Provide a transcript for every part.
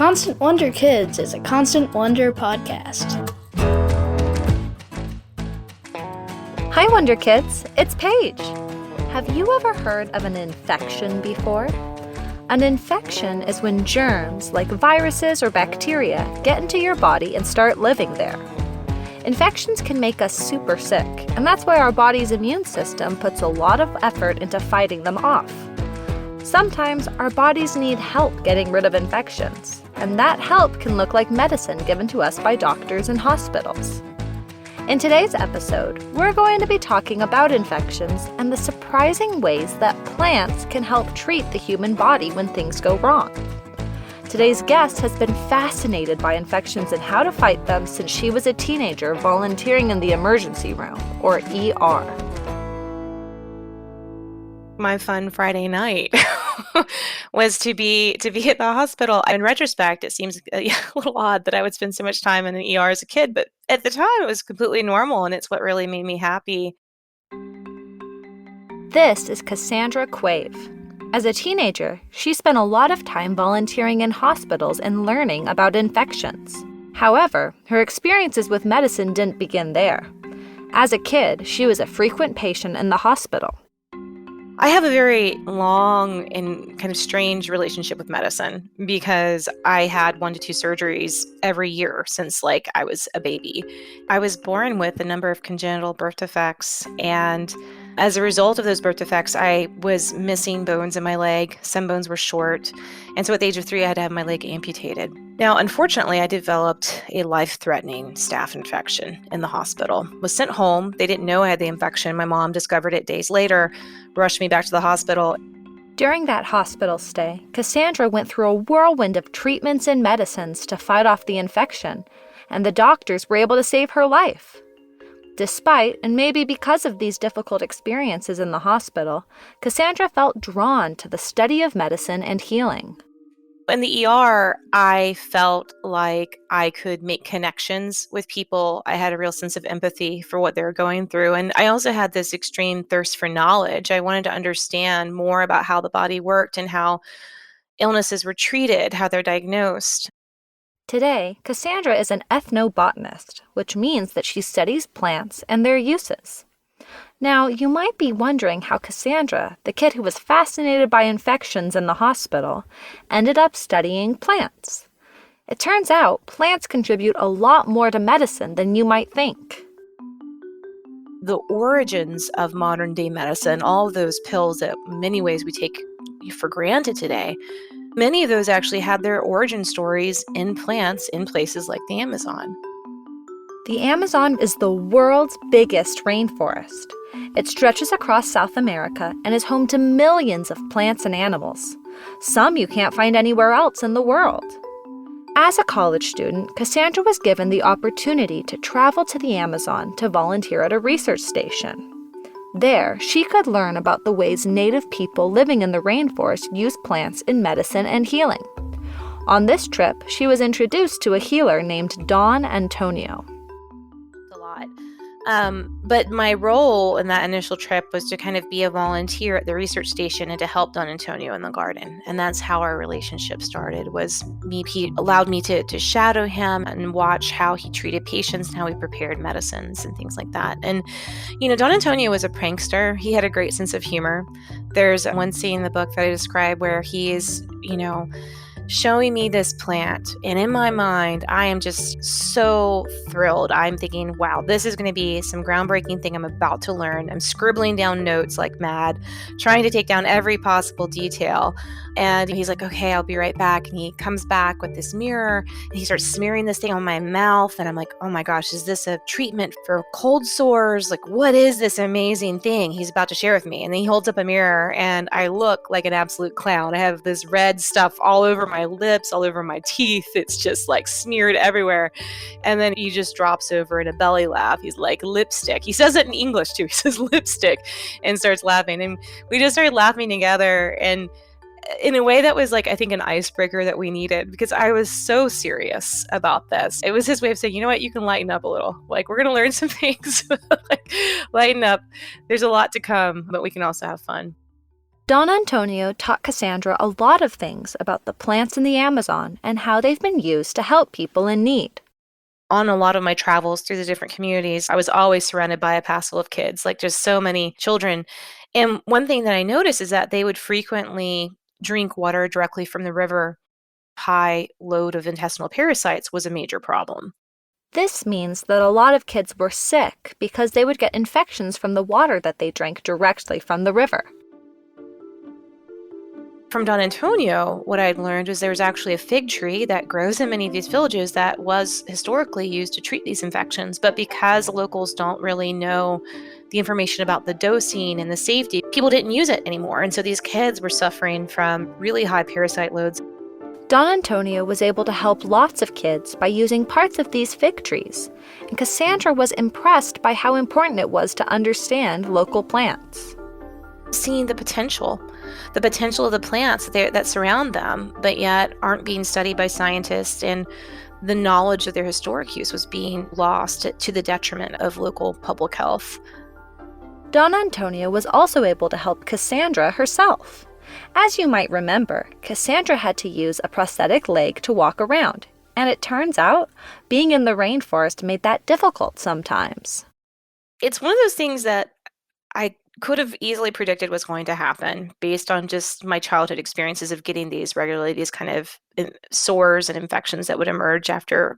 Constant Wonder Kids is a Constant Wonder podcast. Hi, Wonder Kids. It's Paige. Have you ever heard of an infection before? An infection is when germs, like viruses or bacteria, get into your body and start living there. Infections can make us super sick, and that's why our body's immune system puts a lot of effort into fighting them off. Sometimes our bodies need help getting rid of infections, and that help can look like medicine given to us by doctors and hospitals. In today's episode, we're going to be talking about infections and the surprising ways that plants can help treat the human body when things go wrong. Today's guest has been fascinated by infections and how to fight them since she was a teenager volunteering in the emergency room, or ER. My fun Friday night was to be at the hospital. In retrospect, it seems a little odd that I would spend so much time in an ER as a kid, but at the time it was completely normal, and it's what really made me happy. This is Cassandra Quave. As a teenager, she spent a lot of time volunteering in hospitals and learning about infections. However, her experiences with medicine didn't begin there. As a kid, she was a frequent patient in the hospital. I have a very long and kind of strange relationship with medicine because I had 1 to 2 surgeries every year since I was a baby. I was born with a number of congenital birth defects, and as a result of those birth defects, I was missing bones in my leg. Some bones were short, and so at the age of 3, I had to have my leg amputated. Now, unfortunately, I developed a life-threatening staph infection in the hospital. Was sent home. They didn't know I had the infection. My mom discovered it days later, rushed me back to the hospital. During that hospital stay, Cassandra went through a whirlwind of treatments and medicines to fight off the infection, and the doctors were able to save her life. Despite, and maybe because of these difficult experiences in the hospital, Cassandra felt drawn to the study of medicine and healing. In the ER, I felt like I could make connections with people. I had a real sense of empathy for what they were going through. And I also had this extreme thirst for knowledge. I wanted to understand more about how the body worked and how illnesses were treated, how they're diagnosed. Today, Cassandra is an ethnobotanist, which means that she studies plants and their uses. Now, you might be wondering how Cassandra, the kid who was fascinated by infections in the hospital, ended up studying plants. It turns out plants contribute a lot more to medicine than you might think. The origins of modern-day medicine, all of those pills that in many ways we take for granted today, many of those actually had their origin stories in plants in places like the Amazon. The Amazon is the world's biggest rainforest. It stretches across South America and is home to millions of plants and animals. Some you can't find anywhere else in the world. As a college student, Cassandra was given the opportunity to travel to the Amazon to volunteer at a research station. There, she could learn about the ways native people living in the rainforest use plants in medicine and healing. On this trip, she was introduced to a healer named Don Antonio. But my role in that initial trip was to kind of be a volunteer at the research station and to help Don Antonio in the garden. And that's how our relationship started, he allowed me to shadow him and watch how he treated patients and how he prepared medicines and things like that. And, Don Antonio was a prankster. He had a great sense of humor. There's one scene in the book that I describe where he is, showing me this plant. And in my mind, I am just so thrilled. I'm thinking, wow, this is going to be some groundbreaking thing I'm about to learn. I'm scribbling down notes like mad, trying to take down every possible detail. And he's like, okay, I'll be right back. And he comes back with this mirror and he starts smearing this thing on my mouth. And I'm like, oh my gosh, is this a treatment for cold sores? Like, what is this amazing thing he's about to share with me? And then he holds up a mirror and I look like an absolute clown. I have this red stuff all over my lips, all over my teeth. It's just smeared everywhere. And then he just drops over in a belly laugh. He's like, lipstick. He says it in English too. He says lipstick and starts laughing. And we just started laughing together. And in a way that was I think an icebreaker that we needed because I was so serious about this. It was his way of saying, you know what, you can lighten up a little. We're going to learn some things. Lighten up. There's a lot to come, but we can also have fun. Don Antonio taught Cassandra a lot of things about the plants in the Amazon and how they've been used to help people in need. On a lot of my travels through the different communities, I was always surrounded by a passel of kids, like just so many children. And one thing that I noticed is that they would frequently drink water directly from the river. High load of intestinal parasites was a major problem. This means that a lot of kids were sick because they would get infections from the water that they drank directly from the river. From Don Antonio, what I'd learned was there was actually a fig tree that grows in many of these villages that was historically used to treat these infections. But because locals don't really know the information about the dosing and the safety, people didn't use it anymore. And so these kids were suffering from really high parasite loads. Don Antonio was able to help lots of kids by using parts of these fig trees, and Cassandra was impressed by how important it was to understand local plants. Seeing the potential of the plants that surround them, but yet aren't being studied by scientists, and the knowledge of their historic use was being lost to the detriment of local public health. Don Antonio was also able to help Cassandra herself. As you might remember, Cassandra had to use a prosthetic leg to walk around, and it turns out being in the rainforest made that difficult sometimes. It's one of those things that I could have easily predicted was going to happen based on just my childhood experiences of getting these regularly, these kind of sores and infections that would emerge after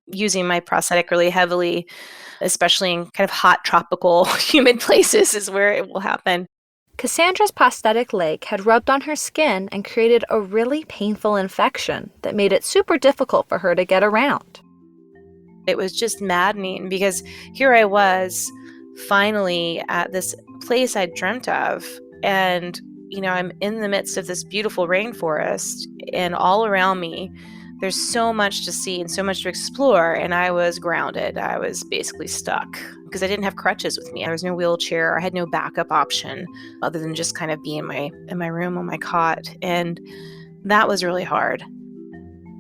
using my prosthetic really heavily, especially in kind of hot, tropical, humid places is where it will happen. Cassandra's prosthetic leg had rubbed on her skin and created a really painful infection that made it super difficult for her to get around. It was just maddening because here I was finally at this place I dreamt of, and I'm in the midst of this beautiful rainforest, and all around me there's so much to see and so much to explore, and I was grounded. I was basically stuck because I didn't have crutches with me. There was no wheelchair. I had no backup option other than just kind of be in my room on my cot, and that was really hard.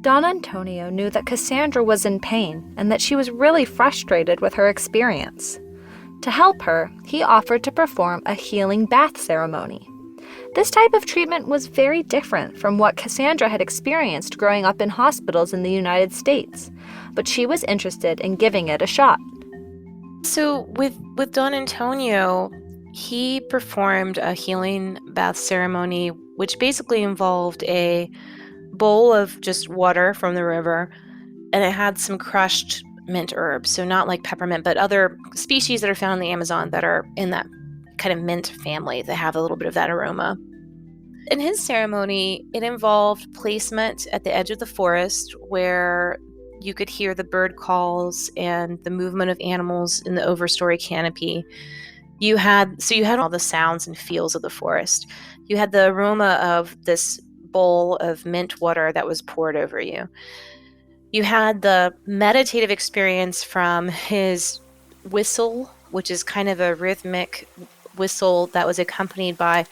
Don Antonio knew that Cassandra was in pain and that she was really frustrated with her experience. To help her, he offered to perform a healing bath ceremony. This type of treatment was very different from what Cassandra had experienced growing up in hospitals in the United States, but she was interested in giving it a shot. So with Don Antonio, he performed a healing bath ceremony, which basically involved a bowl of just water from the river, and it had some crushed mint herbs. So not like peppermint, but other species that are found in the Amazon that are in that kind of mint family that have a little bit of that aroma. In his ceremony, it involved placement at the edge of the forest where you could hear the bird calls and the movement of animals in the overstory canopy. You had all the sounds and feels of the forest. You had the aroma of this bowl of mint water that was poured over you. You had the meditative experience from his whistle, which is kind of a rhythmic whistle that was accompanied by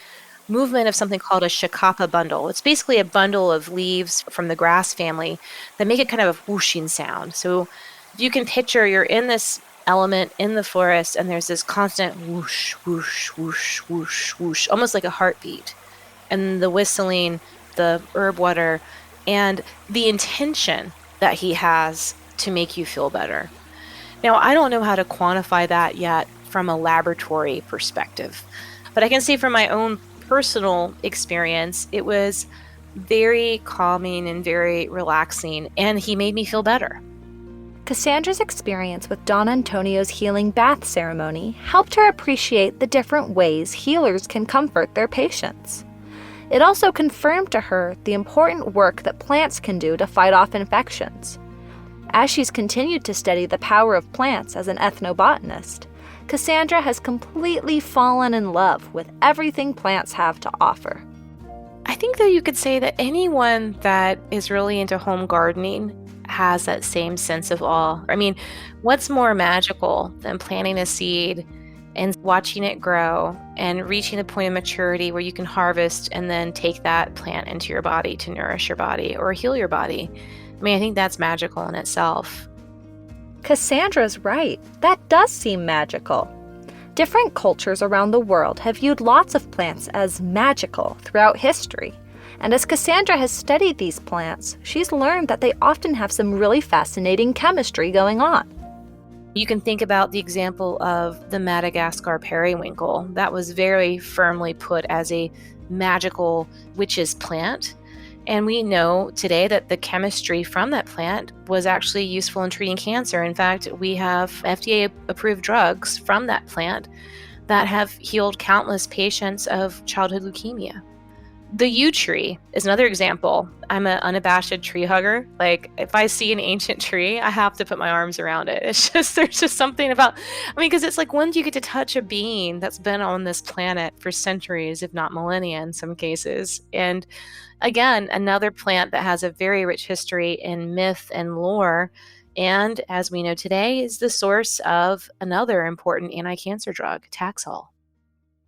movement of something called a shakapa bundle. It's basically a bundle of leaves from the grass family that make a kind of a whooshing sound. So you can picture you're in this element in the forest and there's this constant whoosh, whoosh, whoosh, whoosh, whoosh, almost like a heartbeat. And the whistling, the herb water, and the intention that he has to make you feel better. Now, I don't know how to quantify that yet from a laboratory perspective, but I can say from my own personal experience, it was very calming and very relaxing, and he made me feel better. Cassandra's experience with Don Antonio's healing bath ceremony helped her appreciate the different ways healers can comfort their patients. It also confirmed to her the important work that plants can do to fight off infections. As she's continued to study the power of plants as an ethnobotanist, Cassandra has completely fallen in love with everything plants have to offer. I think that you could say that anyone that is really into home gardening has that same sense of awe. I mean, what's more magical than planting a seed and watching it grow and reaching the point of maturity where you can harvest and then take that plant into your body to nourish your body or heal your body? I mean, I think that's magical in itself. Cassandra's right. That does seem magical. Different cultures around the world have viewed lots of plants as magical throughout history. And as Cassandra has studied these plants, she's learned that they often have some really fascinating chemistry going on. You can think about the example of the Madagascar periwinkle. That was very firmly put as a magical witch's plant. And we know today that the chemistry from that plant was actually useful in treating cancer. In fact, we have FDA-approved drugs from that plant that have healed countless patients of childhood leukemia. The yew tree is another example. I'm an unabashed tree hugger. Like, if I see an ancient tree, I have to put my arms around it. There's just something about, because it's like, when do you get to touch a being that's been on this planet for centuries, if not millennia in some cases? And again, another plant that has a very rich history in myth and lore. And as we know today, is the source of another important anti-cancer drug, Taxol.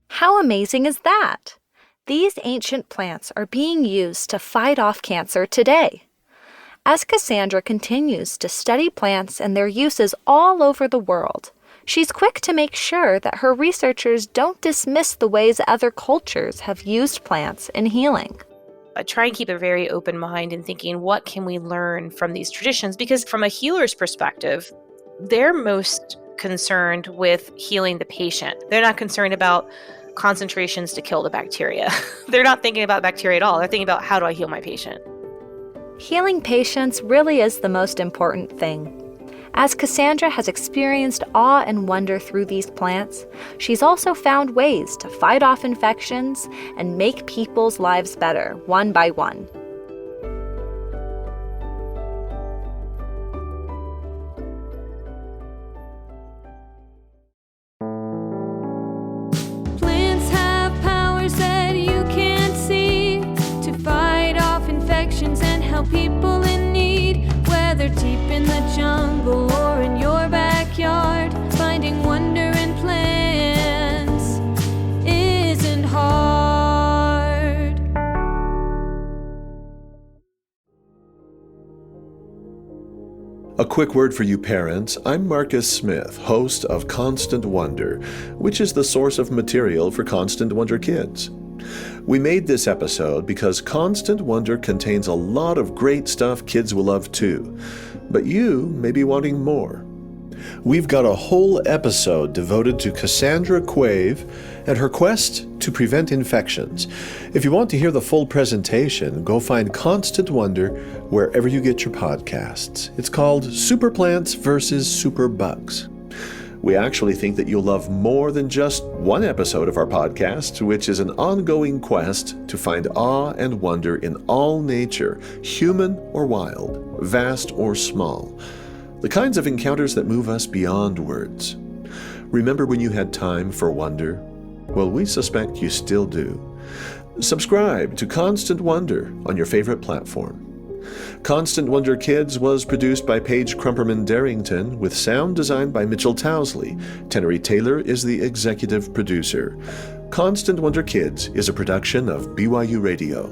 How amazing is that? These ancient plants are being used to fight off cancer today. As Cassandra continues to study plants and their uses all over the world, she's quick to make sure that her researchers don't dismiss the ways other cultures have used plants in healing. I try and keep a very open mind in thinking, what can we learn from these traditions? Because from a healer's perspective, they're most concerned with healing the patient. They're not concerned about concentrations to kill the bacteria. They're not thinking about bacteria at all. They're thinking about, how do I heal my patient? Healing patients really is the most important thing. As Cassandra has experienced awe and wonder through these plants, she's also found ways to fight off infections and make people's lives better, one by one. Plants have powers that you can't see to fight off infections and help people in need. Whether deep in the jungle or in your backyard, finding wonder in plants isn't hard. A quick word for you parents. I'm Marcus Smith, host of Constant Wonder, which is the source of material for Constant Wonder Kids. We made this episode because Constant Wonder contains a lot of great stuff kids will love too, but you may be wanting more. We've got a whole episode devoted to Cassandra Quave and her quest to prevent infections. If you want to hear the full presentation, go find Constant Wonder wherever you get your podcasts. It's called Super Plants versus Super Bugs. We actually think that you'll love more than just one episode of our podcast, which is an ongoing quest to find awe and wonder in all nature, human or wild, vast or small. The kinds of encounters that move us beyond words. Remember when you had time for wonder? Well, we suspect you still do. Subscribe to Constant Wonder on your favorite platform. Constant Wonder Kids was produced by Paige Crumperman-Darrington with sound designed by Mitchell Towsley. Tenery Taylor is the executive producer. Constant Wonder Kids is a production of BYU Radio.